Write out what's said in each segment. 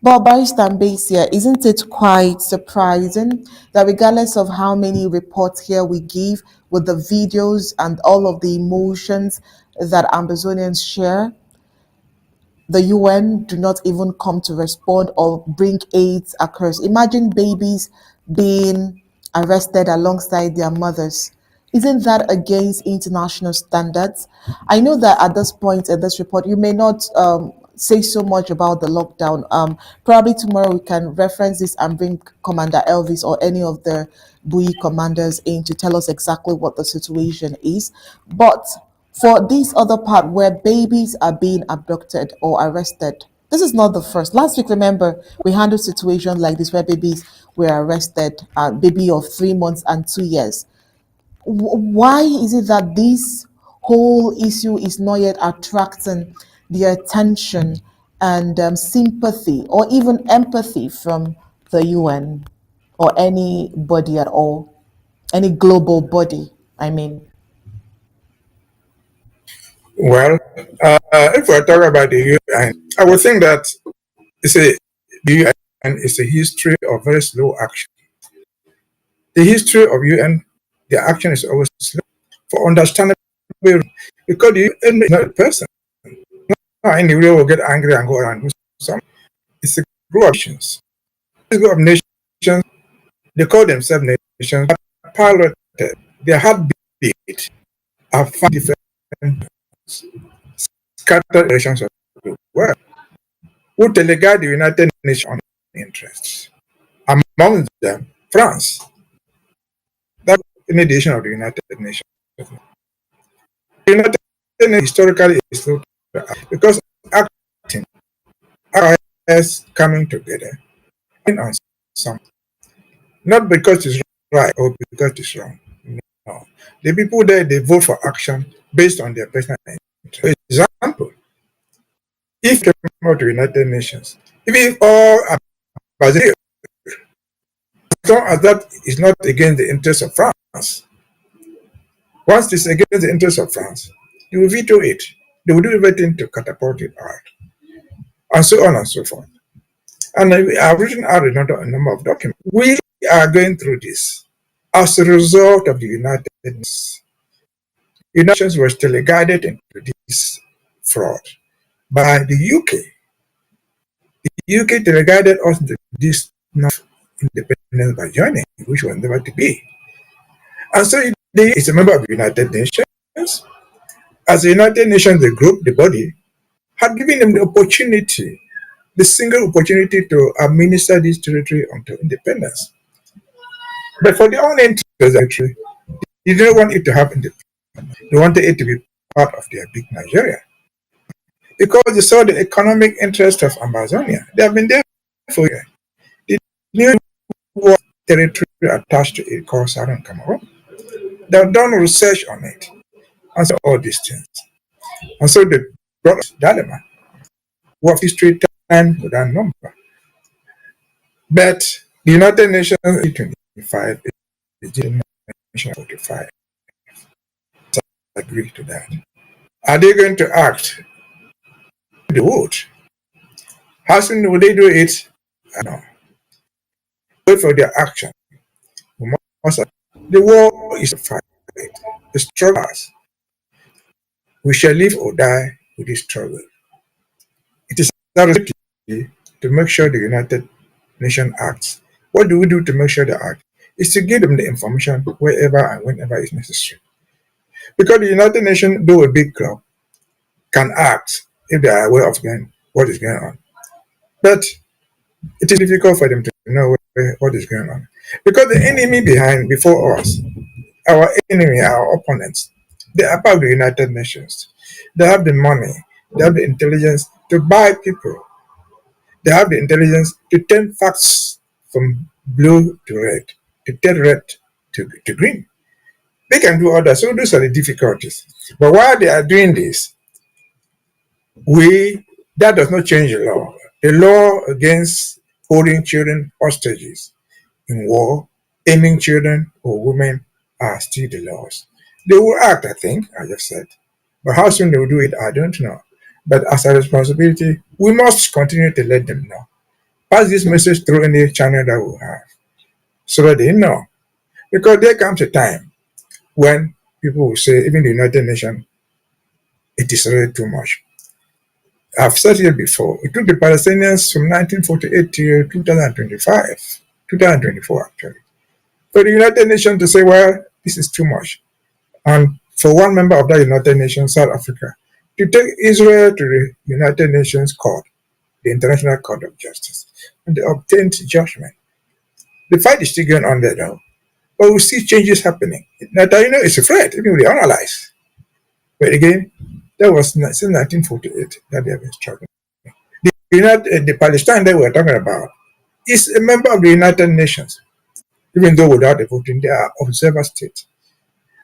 But Barrister Mbeseha, isn't it quite surprising that regardless of how many reports here we give with the videos and all of the emotions that Amazonians share, the UN do not even come to respond or bring aids across. Imagine babies being arrested alongside their mothers. Isn't that against international standards? I know that at this point in this report, you may not say so much about the lockdown. Probably tomorrow we can reference this and bring Commander Elvis or any of the Bui commanders in to tell us exactly what the situation is. But for this other part where babies are being abducted or arrested, this is not the first. Last week, remember, we handled situations like this where babies were arrested, baby of 3 months and 2 years. Why is it that this whole issue is not yet attracting the attention and sympathy or even empathy from the UN or anybody at all, any global body? I mean, Well, if we're talking about the UN, I would think that it's a the UN is a history of very slow action. The history of UN, the action is always slow for understandable reasons, because the UN is not a person. Not anybody will get angry and go around do something. It's a group of nations. This group of nations, they call themselves nations, but piloted their heartbeat are five different scattered nations of the world who delegate the United Nations on interests. Among them, France, that in addition of the United Nations. The United Nations historically is slow to act because acting as coming together on something, not because it's right or because it's wrong. No. The people there, they vote for action based on their personal interest. For example, if you come to the United Nations, even if all are Brazil, as long as that is not against the interests of France, once it's against the interests of France, they will veto it. They will do everything to catapult it out, and so on and so forth. And I've written out a number of documents. We are going through this as a result of the United Nations. The United Nations was delegated into this fraud by the UK. The UK delegated us into this not independence by joining, which was never to be. And so they is a member of the United Nations. As the United Nations, the group, the body, had given them the opportunity, the single opportunity to administer this territory until independence. But for their own interest, they didn't want it to happen. They wanted it to be part of their big Nigeria. Because they saw the economic interest of Amazonia. They have been there for years. The new world territory attached to it called Southern Cameroon. They have done research on it and so all these things. And so they brought us dilemma. What history time without number. But the United Nations in 25, the United Nations 45 agree to that. Are they going to act? They would. How soon will they do it? I don't know. Wait for their action. The war is a fight. The struggles. We shall live or die with this struggle. It is our responsibility to make sure the United Nations acts. What do we do to make sure they act? Is to give them the information wherever and whenever is necessary. Because the United Nations, though a big club, can act if they are aware of what is going on. But it is difficult for them to know what is going on. Because the enemy before us, our enemy, our opponents, they are part of the United Nations. They have the money, they have the intelligence to buy people. They have the intelligence to turn facts from blue to red, to turn red to green. They can do all that. So those are the difficulties. But while they are doing this, that does not change the law. The law against holding children hostages in war, aiming children or women are still the laws. They will act, I think, I just said. But how soon they will do it, I don't know. But as a responsibility, we must continue to let them know pass this message through any channel that we have so that they know. Because there comes a time when people will say, even the United Nations, it is really too much. I've said here before, it took the Palestinians from 1948 to 2025, 2024 actually, for the United Nations to say, well, this is too much. And for one member of that United Nations, South Africa, to take Israel to the United Nations Court, the International Court of Justice, and they obtained judgment. The fight is still going on there though, but we see changes happening. Netanyahu is afraid, even with the analyze. But again, that was since 1948 that they have been struggling. The Palestine that we're talking about is a member of the United Nations, even though without a voting, they are observer state.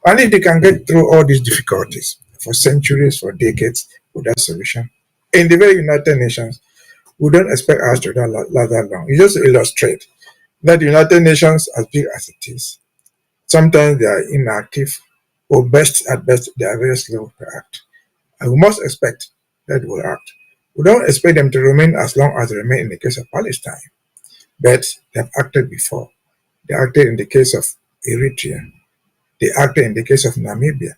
And if they can get through all these difficulties for centuries, for decades, without solution, in the very United Nations, we don't expect us to last that long. It just illustrates that the United Nations, as big as it is, sometimes they are inactive, or at best, they are very slow to act. And we must expect that they will act. We don't expect them to remain as long as they remain in the case of Palestine, but they have acted before. They acted in the case of Eritrea. They acted in the case of Namibia.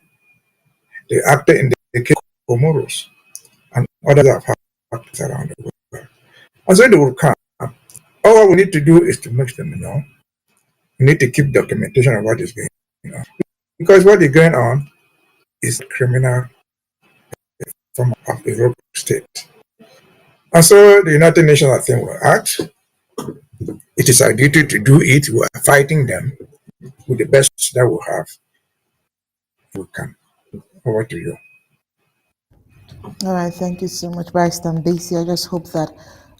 They acted in the case of Comoros and others have acted around the world. And so they will come. All we need to do is to make them know. We need to keep documentation of what is going on. Because what is going on is criminal form of a rogue state. And so the United Nations, I think, will act. It is our duty to do it. We are fighting them with the best that we have. We can. Over to you. All right, thank you so much, Barrister Mbeseha. I just hope that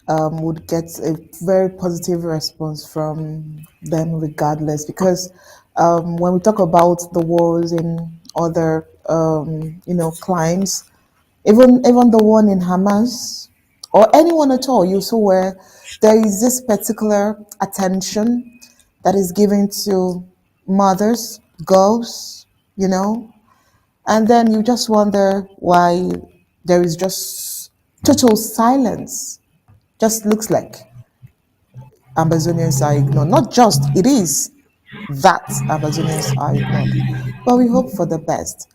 would get a very positive response from them, regardless, because when we talk about the wars in other, climes, even the one in Hamas or anyone at all, you saw where there is this particular attention that is given to mothers, girls, you know, and then you just wonder why there is just total silence. Just looks like Amazonians are ignored. Not just, it is that Amazonians are ignored. But we hope for the best.